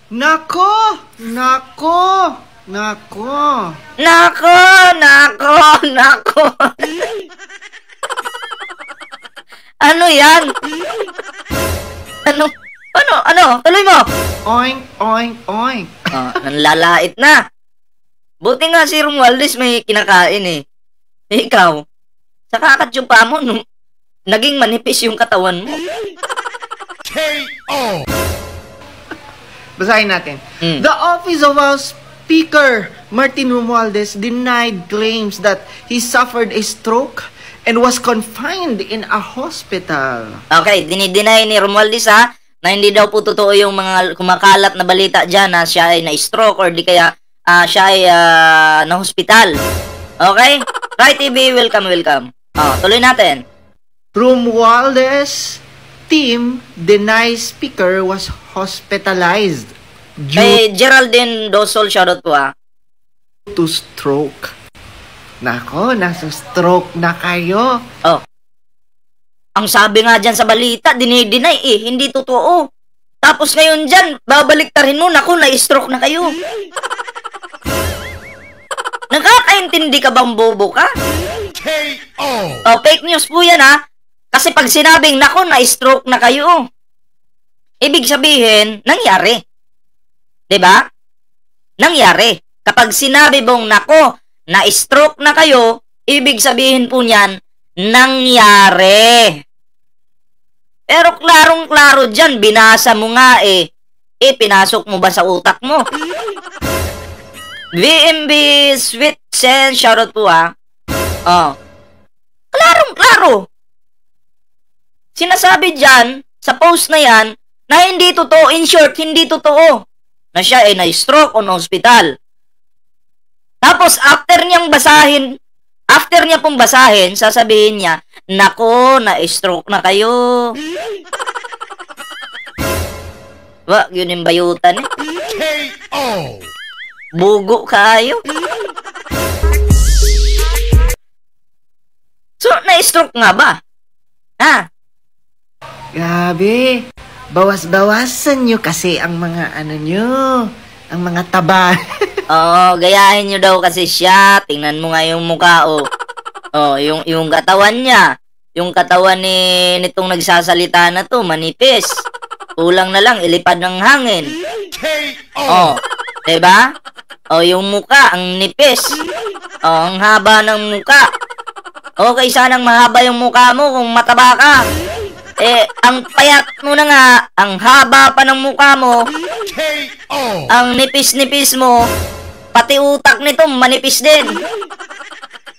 Nako! Nako! Nako! Nako! Nako! Nako! Ano yan? Ano? Tuloy mo! Oink, oink, oink. Nanlalait na. Buti nga si Romualdez may kinakain eh. Ikaw, sa kakatsupa mo, naging manipis yung katawan mo. K.O. Basahin natin. The office of our Speaker, Martin Romualdez, denied claims that he suffered a stroke and was confined in a hospital. Okay, dinideny ni Romualdez na hindi daw po totoo yung mga kumakalat na balita dyan na siya ay na-stroke or di kaya siya ay na-hospital. Okay? Right TV, welcome. Tuloy natin. Romualdez team denies Speaker was hospitalized Kay Geraldine Dosol, shoutout po to stroke. Nako, nasa stroke na kayo. Ang sabi nga dyan sa balita, dinideny hindi totoo. Tapos ngayon dyan, babaliktarin mo, naku, na-stroke na kayo. Nakakaintindi ka bang bobo ka? K.O. Fake news po yan Kasi pag sinabing, naku, na-stroke na kayo, ibig sabihin, nangyari. 'Di ba? Nangyari. Kapag sinabi mong, nako, na-stroke na kayo, ibig sabihin po niyan, nangyari. Pero klarong-klaro dyan, binasa mo nga pinasok mo ba sa utak mo? VMB Sweet Sense, shoutout po klarong-klaro. Sinasabi dyan, sa post na yan, na hindi totoo, in short, hindi totoo, na siya ay na-stroke o na-hospital. Tapos, after niya pong basahin, sasabihin niya, nako, na-stroke na kayo. Wag, yun yung bayutan K.O. Bugo kayo. So, na-stroke nga ba? Grabe. Bawas-bawasan nyo kasi ang mga ang mga taba. Gayahin nyo daw kasi siya. Tingnan mo nga yung mukha, yung katawan niya. Yung katawan nitong nagsasalita na to, manipis. Kulang na lang, ilipad ng hangin. K.O. Diba? Yung mukha, ang nipis. Ang haba ng mukha. Okay, sanang mahaba yung mukha mo kung mataba ka. Ang payat mo na nga, ang haba pa ng mukha mo, K.O. ang nipis-nipis mo, pati utak nito manipis din.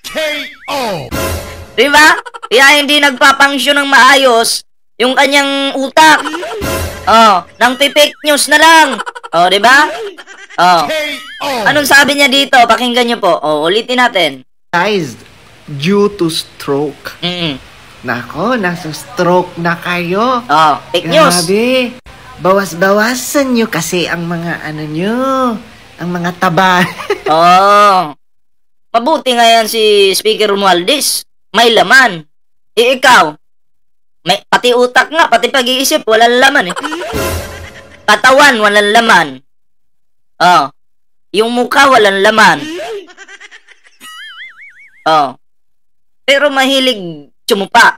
K.O. Diba? Kaya hindi nagpapangsyon ng maayos yung kanyang utak. Nang fake news na lang. Diba? K.O. Anong sabi niya dito? Pakinggan niyo po. Ulitin natin. Due to stroke. Nako, nasa stroke na kayo. Fake news. Grabe. Bawas-bawasan nyo kasi ang mga ang mga taba. Mabuti nga yan si Speaker Romualdez. May laman. Ikaw, pati utak nga, pati pag-iisip, walang laman Katawan, walang laman. Yung mukha, walang laman. Pero mahilig tsumupa.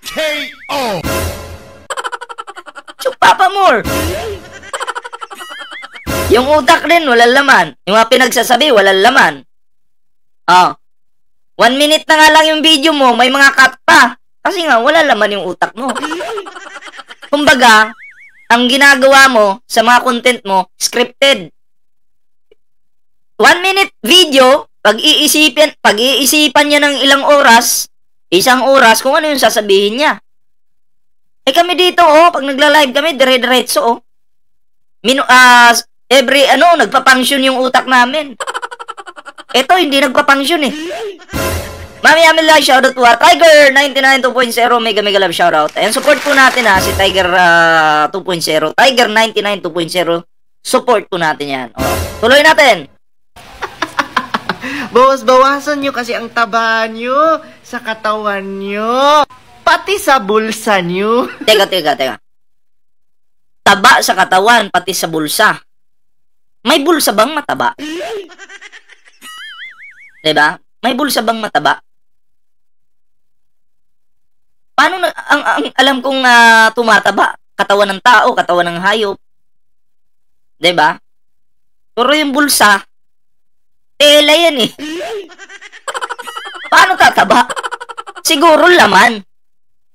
K.O. Tsupa pa more. Yung utak din, walang laman. Yung mga pinagsasabi, walang laman. 1 minute na nga lang yung video mo, may mga cut pa. Kasi nga, wala laman yung utak mo. Kumbaga, ang ginagawa mo sa mga content mo, scripted. 1 minute video, pag-iisipan niya ng ilang oras, 1 oras, kung ano yung sasabihin niya. Kami dito, pag nagla-live kami, dire-diretso, nagpa-function yung utak namin. Ito, hindi nagpa-function Mami Amila, shoutout po Tiger 99 2.0, mega love shoutout. And support po natin si Tiger 2.0, Tiger 99 2.0. Support po natin yan. Tuloy natin. Bawas-bawasan nyo kasi ang taba nyo sa katawan nyo. Pati sa bulsa nyo. Teka. taba sa katawan, pati sa bulsa. May bulsa bang mataba? Diba? May bulsa bang mataba? Paano na, ang alam kong tumataba? Katawan ng tao, katawan ng hayop. Diba? Pero yung bulsa, tela yan eh. Paano tataba? Siguro laman.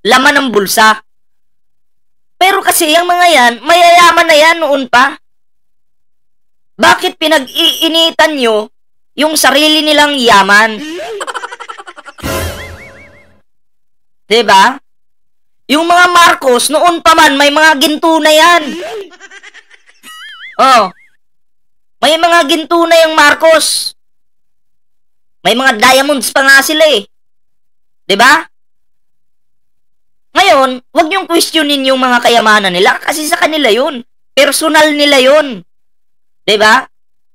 Laman ng bulsa. Pero kasi yung mga yan, mayayaman na yan noon pa. Bakit pinag-iinitan nyo yung sarili nilang yaman? Diba? Yung mga Marcos, noon pa man, may mga ginto na yan. Oh. May mga ginto na yung Marcos. May mga diamonds pa nga sila eh. Diba? Ngayon, wag niyong questionin yung mga kayamanan nila kasi sa kanila yun. Personal nila yun. Diba?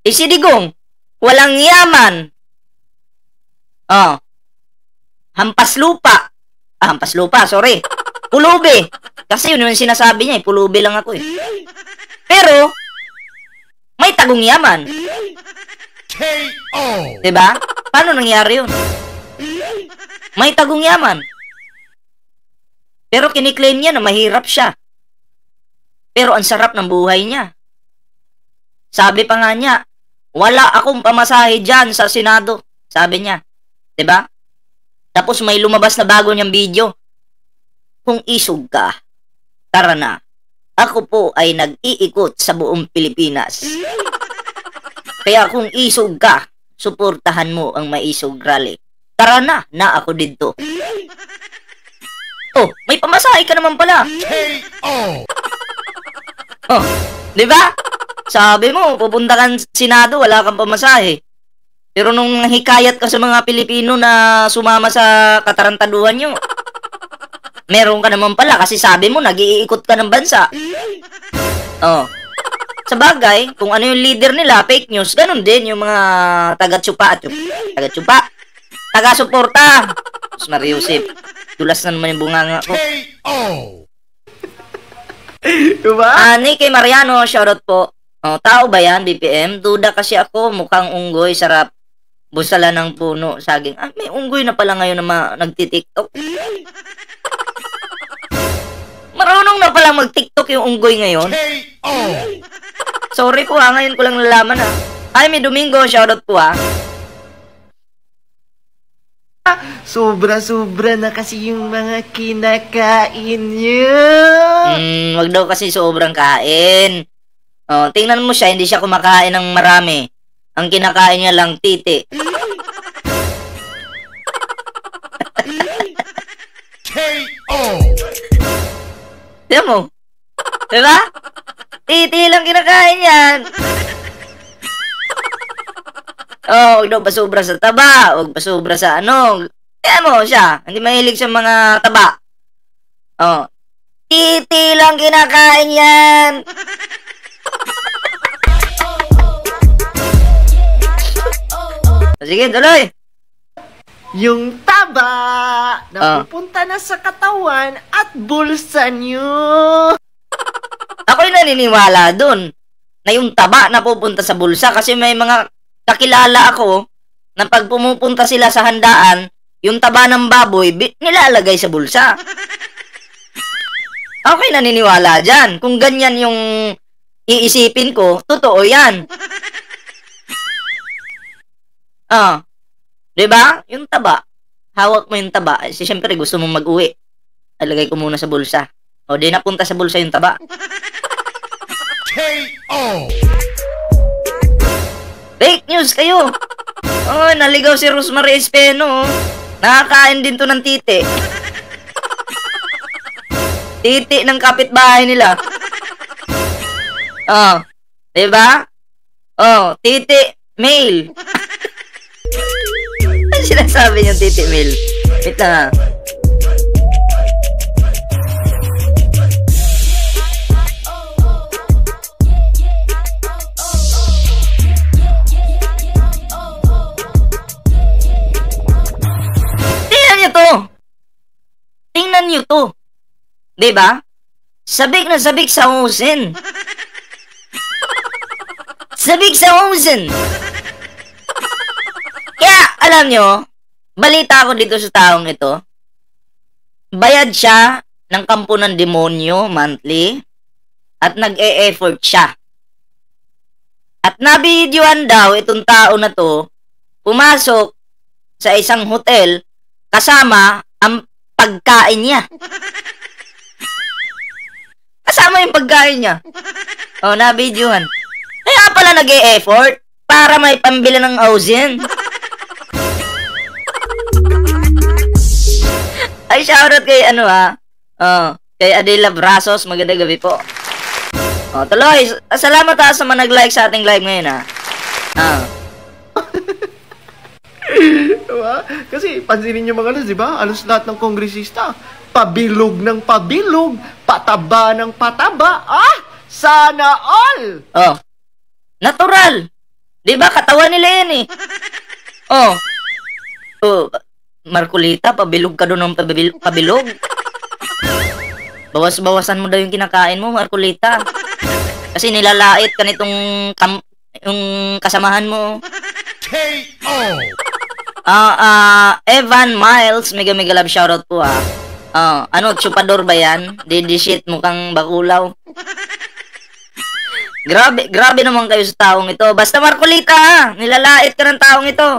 Si Digong, walang yaman. Oh. Hampas lupa. Hampas lupa, sorry. Pulubi. Kasi yun yung sinasabi niya, pulubi lang ako eh. Pero, may tagong yaman. KO. Diba? Paano nangyari yun? May tagong yaman. Pero kiniklaim niya na mahirap siya. Pero ang sarap ng buhay niya. Sabi pa nga niya, wala akong pamasahe dyan sa Senado. Sabi niya. Diba? Tapos may lumabas na bago niyang video. Kung isog ka, tara na. Ako po ay nag-iikot sa buong Pilipinas. Kaya kung isog ka, suportahan mo ang maisog rally. Tara na ako dito. Oh, may pamasahe ka naman pala. KO. Oh, di ba? Sabi mo, pupunta kang Senado, wala kang pamasahe. Pero nung hikayat ka sa mga Pilipino na sumama sa katarantaduhan nyo, meron ka naman pala kasi sabi mo, nag-iikot ka ng bansa. Oh. Sa bagay, kung ano yung leader nila, fake news, ganun din yung mga taga-tsupa at taga-tsupa. Taga-suporta. Mas Mariusip. Dulas na naman yung bunganga ko. KO. Diba? Ani kay Mariano, shoutout po. Oh, tao ba yan, BPM? Duda kasi ako, mukhang unggoy, sarap. Busala ng puno, saging. Ah, may unggoy na pala ngayon na nagtitiktok. Marunong na pala mag-tiktok yung unggoy ngayon. KO. Sorry po ngayon ko lang nalaman Ay, may Domingo, shoutout po Sobra-sobra na kasi yung mga kinakain niyo. Wag daw kasi sobrang kain. Oh, tingnan mo siya, hindi siya kumakain ng marami. Ang kinakain niya lang titi. KO. Tignan mo. Diba? Titi lang kinakain yan. Oh, huwag daw pasobra sa taba. Huwag pasobra sa ano. Tignan mo siya. Hindi mahilig sa mga taba. Oh. Titi lang kinakain yan. Sige, tuloy. Yung taba na pupunta na sa katawan at bulsa niyo. Ako'y naniniwala dun na yung taba na pupunta sa bulsa kasi may mga kakilala ako na pag pumupunta sila sa handaan, yung taba ng baboy nilalagay sa bulsa. Ako'y naniniwala dyan. Kung ganyan yung iisipin ko, totoo yan. Diba? Yung taba. Hawak mo yung taba. Siyempre gusto mong mag-uwi. Alagay ko muna sa bulsa. O, di napunta sa bulsa yung taba. KO. Fake news kayo. Oh, naligaw si Rosemary Espeno. Nakakain din to ng titi. Titi ng kapitbahay nila. Oh, diba? Oh, titi male. Ano sinasabi niyong titi male? Wait lang Tingnan niyo to. Diba? sabik na sabik sa usin. Sabik sa usin. Kaya, alam nyo, balita ko dito sa taong ito, bayad siya ng kampo ng demonyo monthly at nag-e-effort siya. At nabidyoan daw itong tao na to, pumasok sa isang hotel kasama ang pagkain niya. Kasama yung pagkain niya. O, nabidyoan. Kaya pala nag-e-effort para may pambili ng housing. Ay, shoutout kay kay Adela Brasos. Magandang gabi po. Tuloy. Salamat sa mga nag-like sa ating live ngayon, Diba? Kasi pansinin nyo mga di ba? Alos lahat ng kongresista, pabilog ng pabilog, pataba ng pataba. Sana all! Natural. Di ba? Katawan nila yan eh. Marcolita, pabilog ka doon ng pabilog. Bawas-bawasan mo daw yung kinakain mo, Marcolita. Kasi nilalait ka nitong yung kasamahan mo. K.O. Evan Miles, mega love shoutout po chupador ba yan? Shit, mukhang bakulaw. Grabe naman kayo sa taong ito. Basta Marcolita, nilalait ka ng taong ito.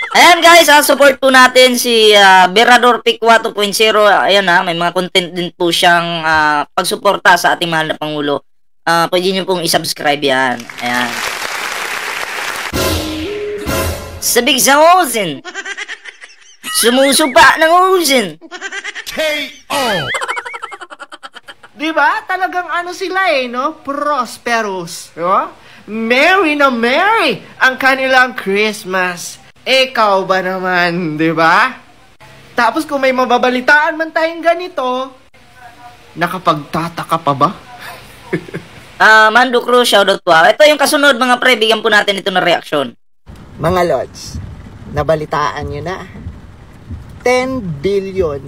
Ayan guys, support po natin si Berador Pikwa 2.0. Ayan may mga content din po siyang pagsuporta sa ating mahal na Pangulo. Pwede nyo pong isubscribe yan. Ayan. Sabik sa usin. Sumusupa ng usin. K.O. Diba? Talagang sila no? Prosperous. No? Merry na merry ang kanilang Christmas. Ikaw ba naman, diba? Tapos kung may mababalitaan man tayong ganito, nakapagtataka pa ba? Mando Cruz, shoutout po. Ito yung kasunod mga pre, bigyan po natin ito na reaksyon. Mga Lods, nabalitaan nyo na. 10 billion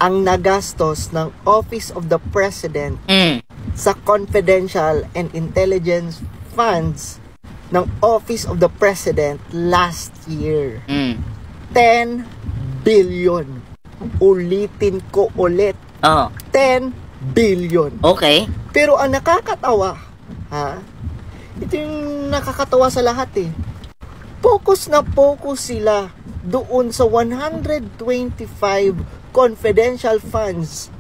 ang nagastos ng Office of the President sa confidential and intelligence funds ng Office of the President last year. 10 billion. Ulitin ko ulit. 10 billion. Okay. Pero ang nakakatawa, ito yung nakakatawa sa lahat focus na focus sila doon sa 125 confidential funds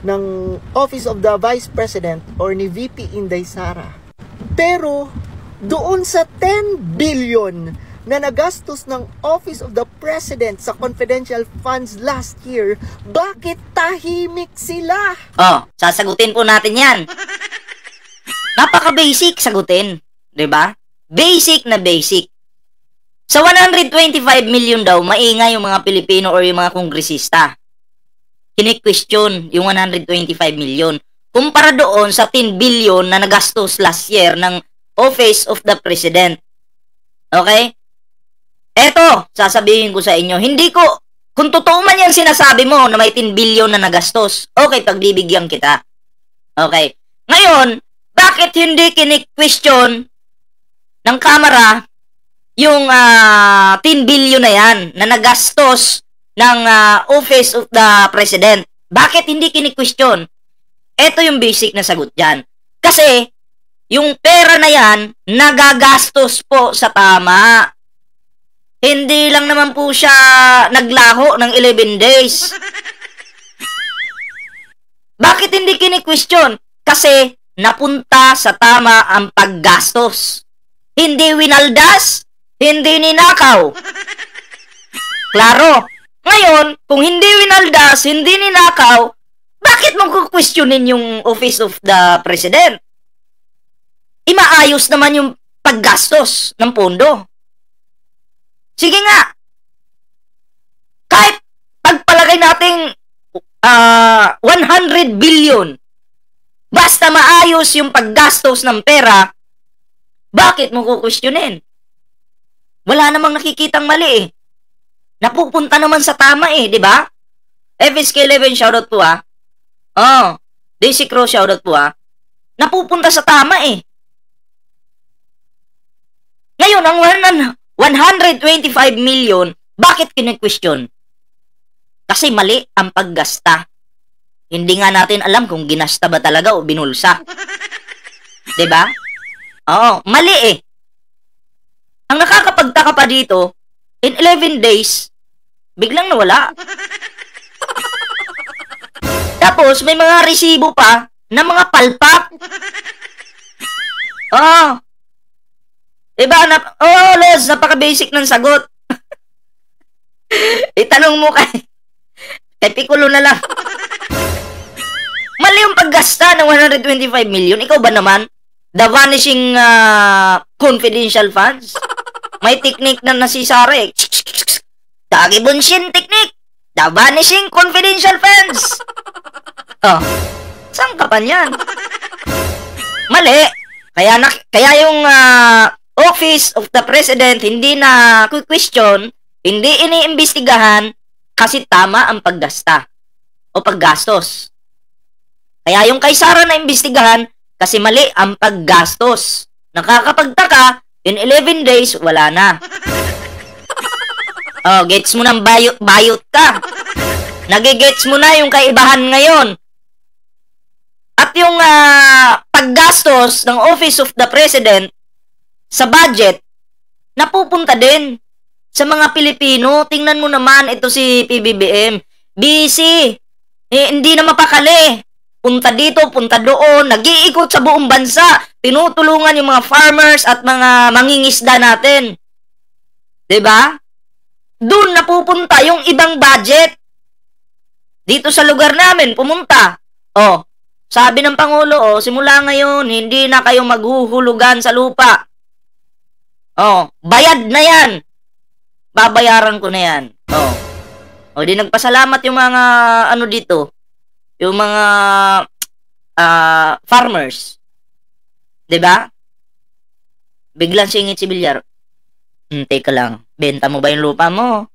ng Office of the Vice President or ni VP Inday Sara. Pero doon sa 10 billion na nagastos ng Office of the President sa confidential funds last year, bakit tahimik sila? Sasagutin po natin yan. Napaka-basic sagutin. 'Di ba? Basic na basic. Sa 125 million daw, maingay yung mga Pilipino or yung mga kongresista. Kini-question yung 125 million. Kumpara doon sa 10 billion na nagastos last year ng Office of the President. Okay? Eto, sasabihin ko sa inyo, kung totoo man yung sinasabi mo na may 10 billion na nagastos, okay, pagbibigyan kita. Okay. Ngayon, bakit hindi kini-question ng Kamara yung 10 billion na yan na nagastos ng Office of the President? Bakit hindi kini-question? Ito yung basic na sagot dyan. Kasi, yung pera na yan, nagagastos po sa tama. Hindi lang naman po siya naglaho ng 11 days. Bakit hindi kini-question? Kasi, napunta sa tama ang paggastos. Hindi winaldas, hindi ninakaw. Klaro. Ngayon, kung hindi winaldas, hindi ninakaw, bakit mo kukwestiyonin yung Office of the President? Imaayos naman yung paggastos ng pondo. Sige nga. Kahit pagpalagay nating 100 billion, basta maayos yung paggastos ng pera, bakit mo kukwestiyonin? Wala namang nakikitang mali Napupunta naman sa tama di ba? FSK11, shoutout po Oh, Daisy Crow, shoutout po napupunta sa tama eh. Ngayon, ang 125 million, bakit kine-question? Kasi mali ang paggasta. Hindi nga natin alam kung ginasta ba talaga o binulsa. 'Di ba? Oo, mali eh. Ang nakakapagtaka pa dito, in 11 days, biglang nawala. Tapos, may mga resibo pa na mga palpak. Oh. Diba? Los, napaka-basic ng sagot. Itanong mo kay Piccolo na lang. Mali yung paggasta ng 125 million. Ikaw ba naman? The vanishing confidential funds? May technique na si Sara eh. Dagi bunshin technique. The vanishing confidential funds. Oh. Saan ka pa niyan? Mali. Kaya yung Office of the President hindi na question, hindi iniimbestigahan kasi tama ang paggasta o paggastos. Kaya yung kay Sara na imbestigahan kasi mali ang paggastos. Nakakapagtaka, in 11 days, wala na. Oh, gets mo ng bayot ka. Nagigets mo na yung kaibahan ngayon. At yung paggastos ng Office of the President sa budget, napupunta din sa mga Pilipino. Tingnan mo naman, ito si PBBM. Busy. Hindi na mapakali. Punta dito, punta doon. Nag-iikot sa buong bansa. Tinutulungan yung mga farmers at mga mangingisda natin. 'Di ba? Doon napupunta yung ibang budget. Dito sa lugar namin, pumunta. Oh, sabi ng Pangulo, simula ngayon, hindi na kayo maghuhulugan sa lupa. Oh, bayad na yan. Babayaran ko na yan. Oh. O di nagpasalamat yung mga dito. Yung mga farmers. 'Di ba? Biglang singit si Bilyar. Teka lang. Benta mo ba yung lupa mo?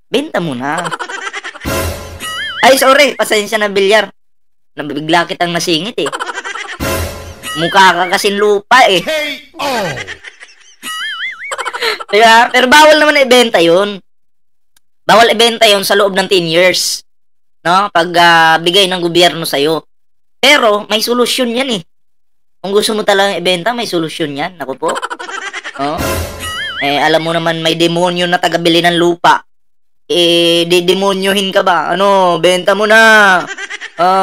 Benta mo na. Ay, sorry. Pasensya na, Bilyar. Nabigla kitang nasingit eh. Mukha ka kasing lupa eh. KO! Diba? Pero bawal naman ibenta yun. Bawal ibenta yun sa loob ng 10 years. No? Pag bigay ng gobyerno sa'yo. Pero, may solusyon yan eh. Kung gusto mo talagang ibenta, may solusyon yan. Naku po. Oh. Alam mo naman, may demonyo na tagabili ng lupa. Dedemonyohin ka ba? Benta mo na.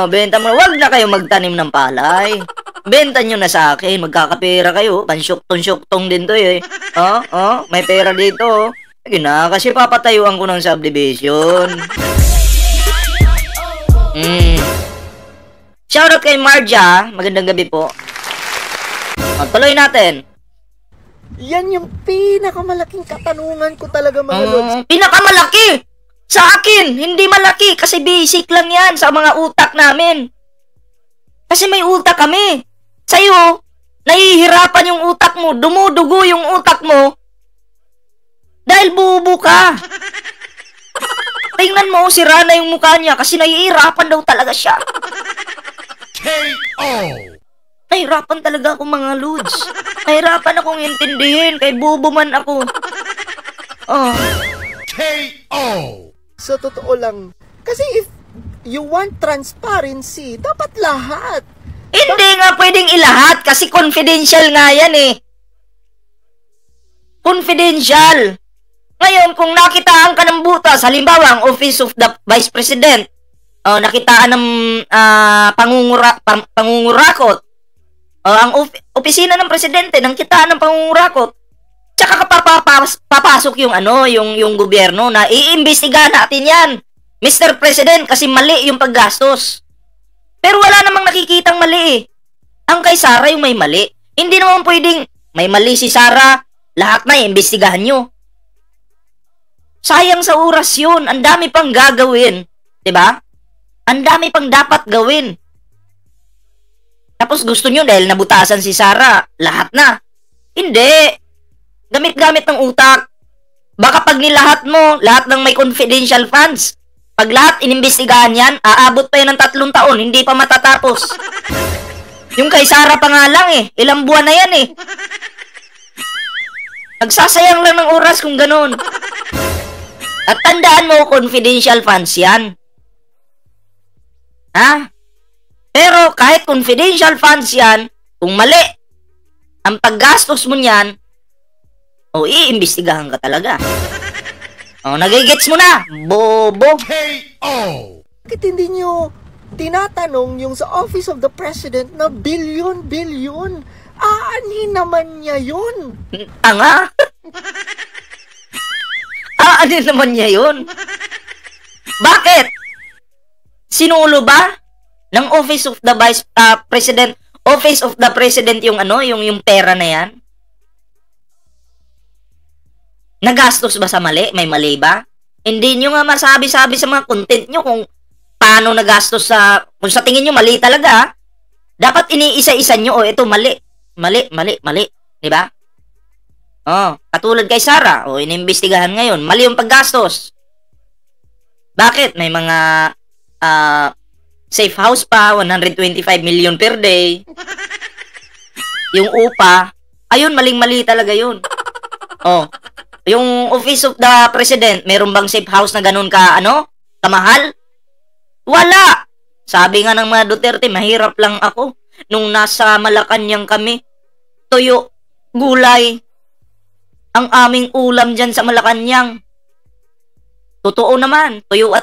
Benta mo na. Huwag na kayo magtanim ng palay. Benta nyo na sa akin. Magkakapera kayo. Pansyuktong-syuktong din to eh. May pera dito. Sige na, kasi papatayuan ko ng subdivision. Shoutout kay Marja. Magandang gabi po. Tuloy natin. Yan yung pinakamalaking katanungan ko talaga, mga Lods. Pinakamalaki! Sa akin, hindi malaki kasi basic lang yan sa mga utak namin. Kasi may utak kami. Sa'yo, nahihirapan yung utak mo, dumudugo yung utak mo dahil bubo ka. Tingnan mo, sira na yung mukha niya kasi nahihirapan daw talaga siya. KO! Nahirapan talaga ako, mga Lods. Nahirapan akong intindihin kay bubo man ako. KO! Sa totoo lang, kasi if you want transparency, dapat lahat. Hindi nga pwedeng ilahat kasi confidential nga yan eh. Confidential. Ngayon, kung nakitaan ka ng butas, halimbawa ang Office of the Vice President, nakitaan ng pangungurakot, ang opisina ng presidente nang kitaan ng pangungurakot, tsaka papasok yung gobyerno na iimbestigahan natin yan, Mr. President, kasi mali yung paggastos. Pero wala namang nakikitang mali eh. Ang kay Sara yung may mali. Hindi naman pwedeng may mali si Sara, lahat na iimbestigahan nyo. Sayang sa oras yun. Ang dami pang gagawin. 'Di ba? Ang dami pang dapat gawin. Tapos gusto nyo dahil nabutasan si Sara, lahat na. Hindi. Gamit-gamit ng utak. Baka pag nilahat mo, lahat ng may confidential funds, Pag lahat inimbestigahan yan, aabot pa yan ng 3 taon, hindi pa matatapos. Yung kay Sara pa nga lang eh, ilang buwan na yan eh. Nagsasayang lang ng oras kung ganun. At tandaan mo, confidential funds yan. Ha? Pero kahit confidential funds yan, kung mali ang paggastos mo niyan, iimbestigahan ka talaga. Nagigets mo na, bobo. KO. Bakit hindi nyo tinatanong yung sa Office of the President na bilyon-bilyon? Aanhin naman niya yun. Tanga. Aanhin naman niya yun. Bakit? Sinulo ba ng Office of the Vice President, Office of the President yung yung pera na yan? Nagastos ba sa mali? May mali ba? Hindi nyo nga masabi-sabi sa mga content nyo kung paano nagastos kung sa tingin nyo mali talaga. Dapat iniisa-isa nyo, ito mali. Mali. Diba? Katulad kay Sara, inimbestigahan ngayon. Mali yung paggastos. Bakit? May mga safe house pa, 125 million per day. Yung upa, ayun, maling-mali talaga yun. Yung Office of the President, meron bang safe house na ganun kamahal? Wala! Sabi nga ng mga Duterte, mahirap lang ako nung nasa Malacanang kami. Tuyo, gulay, ang aming ulam dyan sa Malacanang. Totoo naman, tuyo,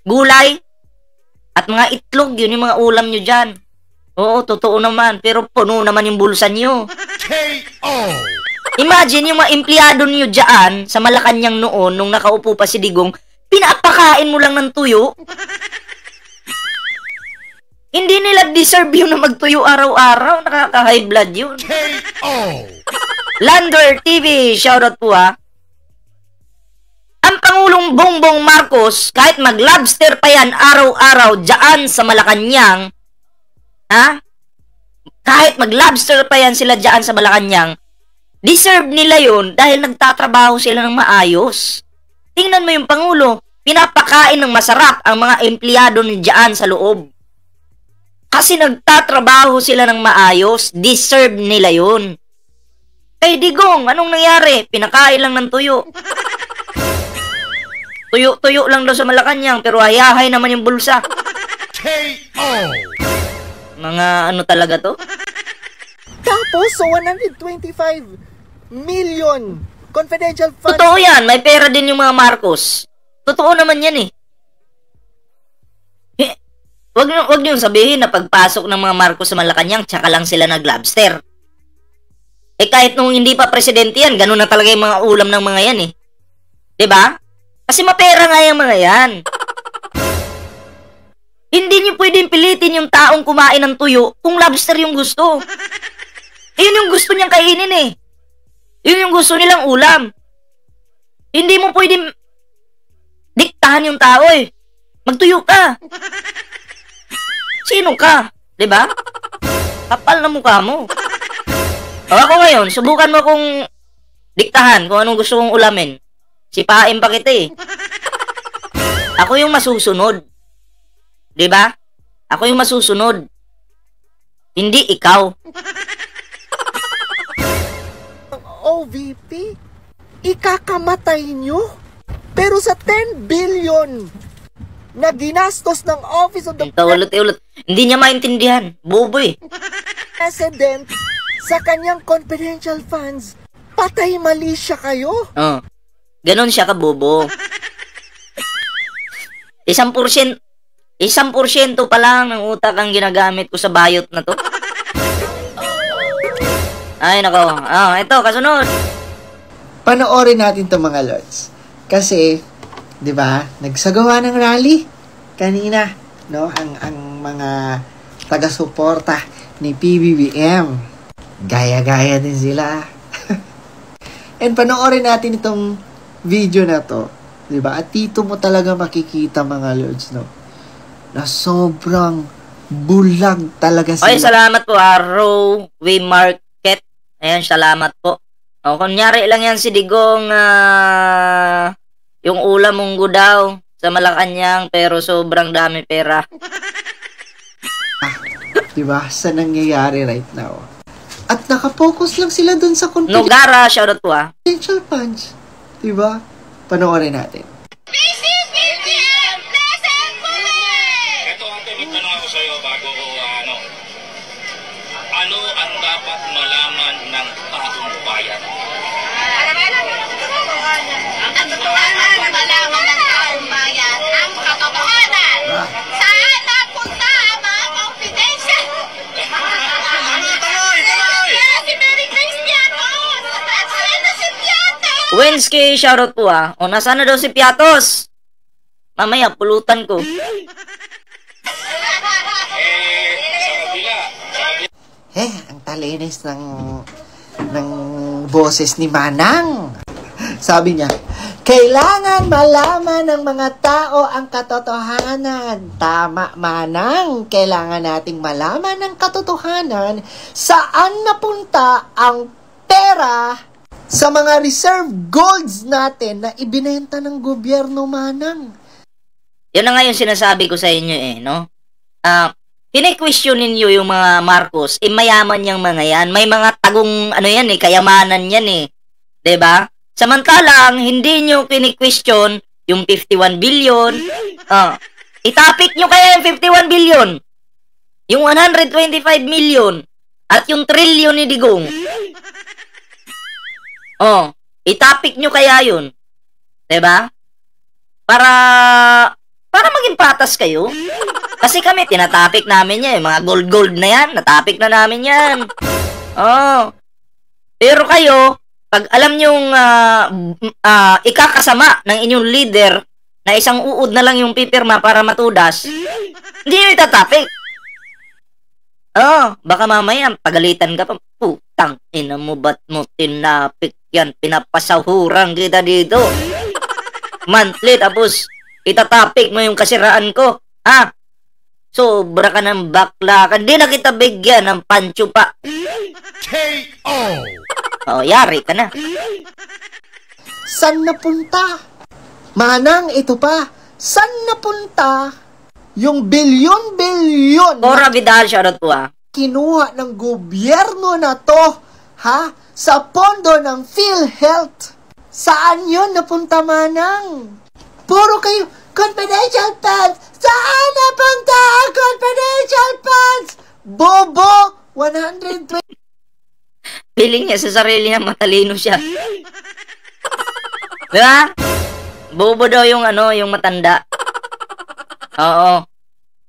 gulay, at mga itlog, yun yung mga ulam nyo dyan. Oo, totoo naman, pero puno naman yung bulsa nyo. KO. Imagine yung mga empleyado niyo dyan sa Malacanang noon, nung nakaupo pa si Digong, pinapakain mo lang ng tuyo. Hindi nila deserve yun na magtuyo araw-araw. Nakaka-high blood yun. KO. Lander TV, shoutout po ha. Ang Pangulong Bongbong Marcos, kahit mag-lobster pa yan araw-araw dyan sa Malacanang, kahit mag-lobster pa yan sila dyan sa Malacanang, deserve nila yun dahil nagtatrabaho sila ng maayos. Tingnan mo yung Pangulo, pinapakain ng masarap ang mga empleyado ni dyan sa loob. Kasi nagtatrabaho sila ng maayos, deserve nila yun. Kay Digong, anong nangyari? Pinakain lang ng tuyo. Tuyo-tuyo lang daw sa Malacanang, pero hayahay naman yung bulsa. KO. Mga talaga to? Tapos, sa 125 million confidential funds. Totoo yan, may pera din yung mga Marcos. Totoo naman yan eh. Wag niyo sabihin na pagpasok ng mga Marcos sa Malacanang, tsaka lang sila nag-lobster. Kahit nung hindi pa presidente yan, ganun na talaga yung mga ulam ng mga yan eh. 'Di ba? Kasi mapera nga yung mga yan. Hindi niyo pwedeng pilitin yung taong kumain ng tuyo kung lobster yung gusto. Yun yung gusto niyang kainin eh. Yun yung gusto nilang ulam. Hindi mo pwedeng diktahan yung tao eh. Magtuyo ka. Sino ka? 'Di ba? Kapal na mukha mo. Ako ngayon, subukan mo kung diktahan kung anong gusto kong ulamin. Sipain pa kita eh. Ako yung masusunod. 'Di ba? Ako yung masusunod. Hindi ikaw. OVP, ikakamatay nyo? Pero sa 10 billion na ginastos ng Office of the Ulit. Hindi niya maintindihan. Bobo eh. President sa kanyang confidential funds, patay mali siya kayo? Ganon siya kabobo. 1% pa lang ng utak ang ginagamit ko sa bayot na to. Ay, nako. Ito, kasunod. Panoorin natin to mga lords. Kasi, di ba, nagsagawa ng rally kanina, no? Ang mga taga-suporta ni PBBM. Gaya-gaya din sila. And panoorin natin itong video na to, di ba? At dito mo talaga makikita mga lords, no? Na sobrang bulag talaga sila. Ay, salamat po, Arrow Way Market. Ayan, salamat po. Kunyari lang yan si Digong, Yung ulam munggo daw sa Malacanang pero sobrang dami pera. Diba? Sa nangyayari right now. At nakapokus lang sila dun sa Nogara, shoutout po confidential funds. Diba? Panoorin natin. Ito ate, may tanong ako sa'yo bago ko ano ang dapat malaman ng taong bayan? Ang katotohanan na malaman ng taong bayan, ang katotohanan. Saan napunta ang mga confidential? Tuloy! Si Mary Grace Piatos! Nasaan na si Piatos? Wednesday, shoutout po O, nasaan na daw si Piatos? Mamaya, pulutan ko. Ang talinis ng boses ni Manang. Sabi niya, kailangan malaman ng mga tao ang katotohanan. Tama, Manang. Kailangan nating malaman ng katotohanan saan napunta ang pera sa mga reserve golds natin na ibinenta ng gobyerno, Manang. Yun na nga yung sinasabi ko sa inyo no? Kine-question ninyo yung mga Marcos, mayaman yung mga yan. May mga tagong, kayamanan yan 'Di ba? Samantalang, hindi nyo kine-question yung 51 billion. Itapik nyo kaya yung 51 billion. Yung 125 million. At yung trillion ni Digong. Itapik nyo kaya yun. 'Di ba? Para maging patas kayo. Kasi kami, tinatapik namin yan. Mga gold na yan, natapik na namin yan. Pero kayo, pag alam nyong ikakasama ng inyong leader na isang uod na lang yung pipirma para matudas, hindi nyo itatapik. Baka mamaya, pagalitan ka pa, putang ina mo, ba't mo tinapik yan? Pinapasahuran kita dito. Monthly, tapos itatapik mo yung kasiraan ko. Sobra ka ng bakla. Hindi na kita bigyan ng pancho pa. KO! Yari ka na. Saan napunta? Manang, ito pa. Saan napunta yung bilyon-bilyon Cora Vidal, shoutout po kinuha ng gobyerno na to, sa pondo ng PhilHealth? Saan yun napunta, Manang? Puro kayo, confidential funds! Saan napunta ang confidential funds? Bobo! 120... Piling niya sa sarili na matalino siya. Diba? Bobo daw yung yung matanda. Oo.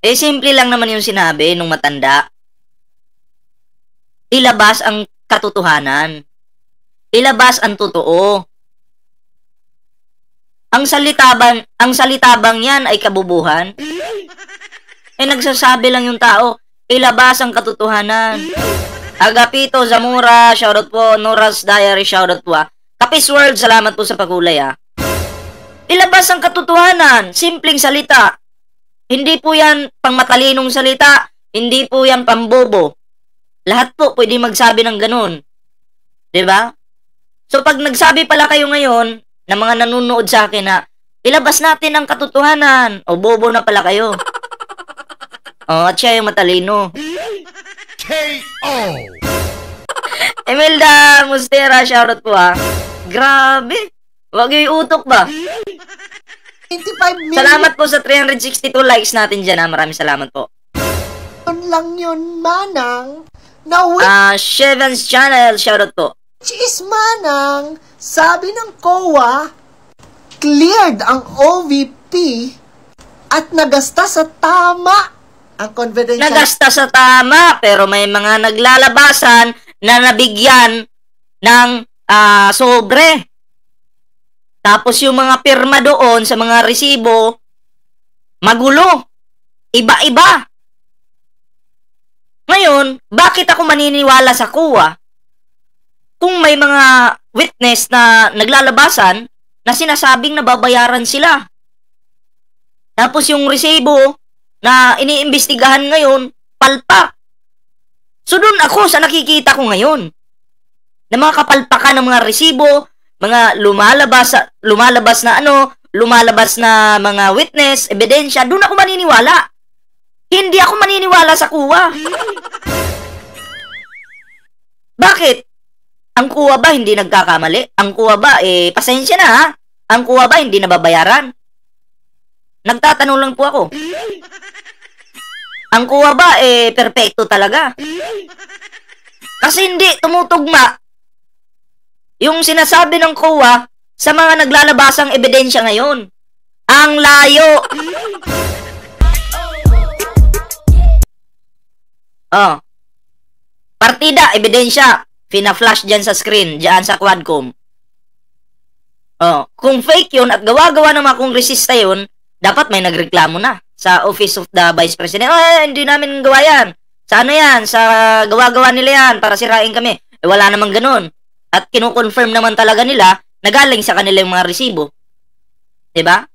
Simple lang naman yung sinabi nung matanda. Ilabas ang katotohanan. Ilabas ang totoo. Ang salitabang yan ay kabubuhan. Nagsasabi lang yung tao, ilabas ang katotohanan. Agapito Zamora, shoutout po. Nora's Diary, shoutout po Kapis World, salamat po sa pagkulay Ilabas ang katotohanan. Simpleng salita. Hindi po yan pangmatalinong salita. Hindi po yan pambobo. Lahat po pwede magsabi ng ganun. 'Di ba? So pag nagsabi pala kayo ngayon na mga nanonood sa akin na ilabas natin ang katotohanan, o bobo na pala kayo. At siya yung matalino. KO! Emelda Mustera, shoutout po Grabe. Wag yung utok ba? 25 million Salamat po sa 362 likes natin dyan Maraming salamat po. lang yun, Manang. Na Shevans Channel, shoutout po. which is, Manang, sabi ng COA, cleared ang OVP at nagasta sa tama ang confidential. Nagasta sa tama, pero may mga naglalabasan na nabigyan ng sobre. Tapos yung mga pirma doon sa mga resibo, magulo. Iba-iba. Ngayon, bakit ako maniniwala sa COA kung may mga witness na naglalabasan na sinasabing nababayaran sila? Tapos yung resibo na iniimbestigahan ngayon, palpak. So doon ako sa nakikita ko ngayon na mga kapalpakan ng mga resibo, mga lumalabas na lumalabas na mga witness, ebidensya, doon ako maniniwala. Hindi ako maniniwala sa kuwa. Bakit? Ang kuwa ba hindi nagkakamali? Ang kuwa ba, pasensya na ha? Ang kuwa ba hindi nababayaran? Nagtatanong lang po ako. Ang kuwa ba, perpekto talaga? Kasi hindi tumutugma yung sinasabi ng kuwa sa mga naglalabasang ebidensya ngayon. Ang layo. Oh. Partida, ebidensya. Fina-flash dyan sa screen, dyan sa Quadcom. Oh. Kung fake yun at gawa-gawa ng mga kongresista yun, dapat may nagreklamo na sa Office of the Vice President. Hindi namin gawa yan. Sa ano yan? Sa gawa-gawa nila yan para sirain kami. Wala namang ganun. At kinukonfirm naman talaga nila na galing sa kanila yung mga resibo. Diba?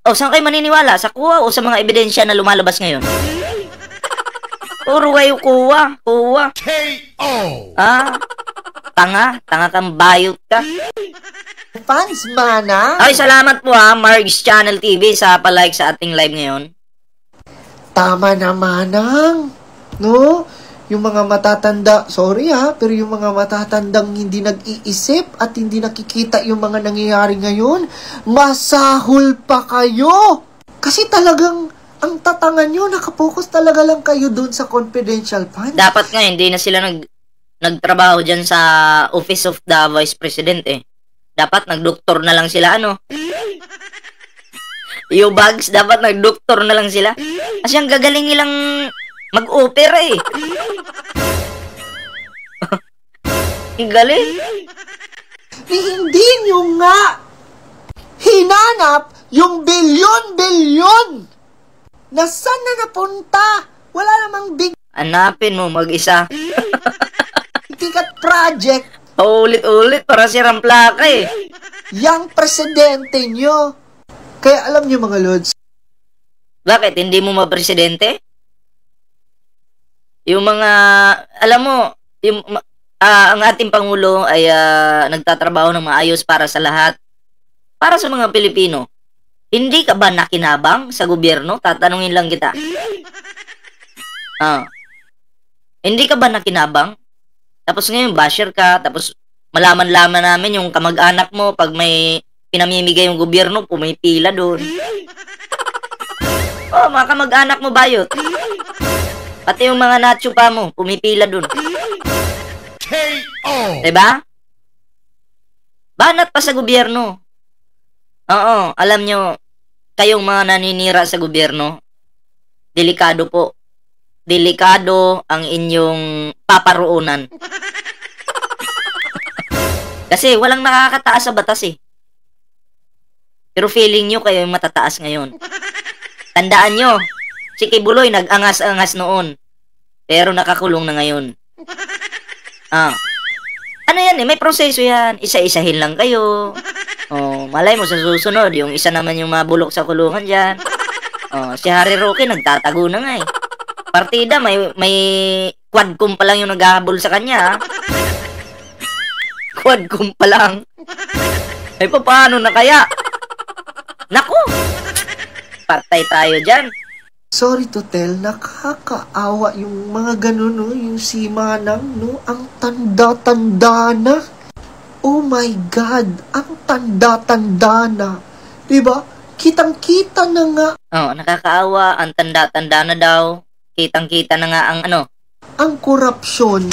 O, saan kayo maniniwala? Sa kuha o sa mga ebidensya na lumalabas ngayon? Puro kayo kuha. KO! Tanga kang bayot ka. Fans, Manang. Ay, salamat po Margs Channel TV sa palike sa ating live ngayon. Tama na, Manang. No? Yung mga matatanda, sorry pero yung mga matatandang hindi nag-iisip at hindi nakikita yung mga nangyayari ngayon, masahol pa kayo. Kasi talagang ang tatangan nyo, nakapokus talaga lang kayo dun sa confidential funds. Dapat nga, hindi na sila nagtrabaho dyan sa Office of the Vice President Dapat nagdoktor na lang sila, Yung bags, dapat nagdoktor na lang sila. Kasi ang gagaling nilang mag-opera Ang galing. Hindi nyo nga hinanap yung bilyon-bilyon. Nasaan na napunta? Wala namang big Hanapin mo mag-isa. ticket project. Ulit-ulit para sirang plaka Yang presidente nyo. Kaya alam nyo mga lods. Bakit? Hindi mo mapresidente? Yung mga, alam mo, ang ating Pangulo ay nagtatrabaho ng maayos para sa lahat. Para sa mga Pilipino. Hindi ka ba nakinabang sa gobyerno? Tatanungin lang kita. Hindi ka ba nakinabang? Tapos ngayon, basher ka. Tapos malaman-laman namin yung kamag-anak mo pag may pinamimigay yung gobyerno, pumipila doon. Mga kamag-anak mo bayot. Pati yung mga natsupa mo, pumipila doon. KO! Diba? Banat pa sa gobyerno. Oo, alam nyo, kayong mga naninira sa gobyerno, delikado po. Delikado ang inyong paparoonan. Kasi walang nakakataas sa batas Pero feeling nyo kayo yung matataas ngayon. Tandaan nyo, si Kibuloy nag-angas-angas noon. Pero nakakulong na ngayon. Ano yan may proseso yan. Isa-isahin lang kayo. Malay mo sa susunod, yung isa naman yung mabulok sa kulungan dyan. Si Harry Roque nagtatago na nga Partida, may quadcom pa lang yung naghahabol sa kanya Quadcom pa lang. Paano na kaya? Naku! Patay tayo dyan. Sorry to tell, nakakaawa yung mga ganun, yung si Manang, ang tanda-tanda na. Oh my God, ang tanda-tanda na. Diba? Kitang-kita na nga. Nakakaawa, ang tanda-tanda na daw. Kitang-kita na nga ang ang korupsyon.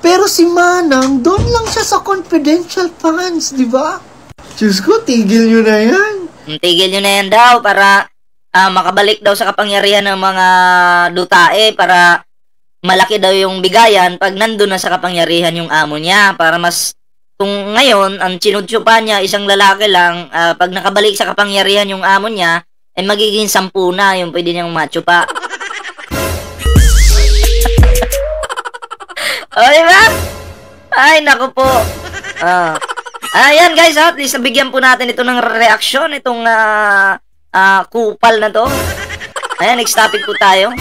Pero si Manang, doon lang siya sa confidential funds, diba? Diyos ko, tigil nyo na yan. Tigil nyo na yan daw para makabalik daw sa kapangyarihan ng mga dutae para malaki daw yung bigayan pag nandun na sa kapangyarihan yung amo niya. Para mas, kung ngayon, ang sinutsupa niya, isang lalaki lang, pag nakabalik sa kapangyarihan yung amo niya, magiging 10 na yung pwede niyang matsupa. Diba? Ay, naku po. Ayan guys, at least nabigyan po natin ito ng reaksyon, itong kupal na to. Ayan, next topic po tayo.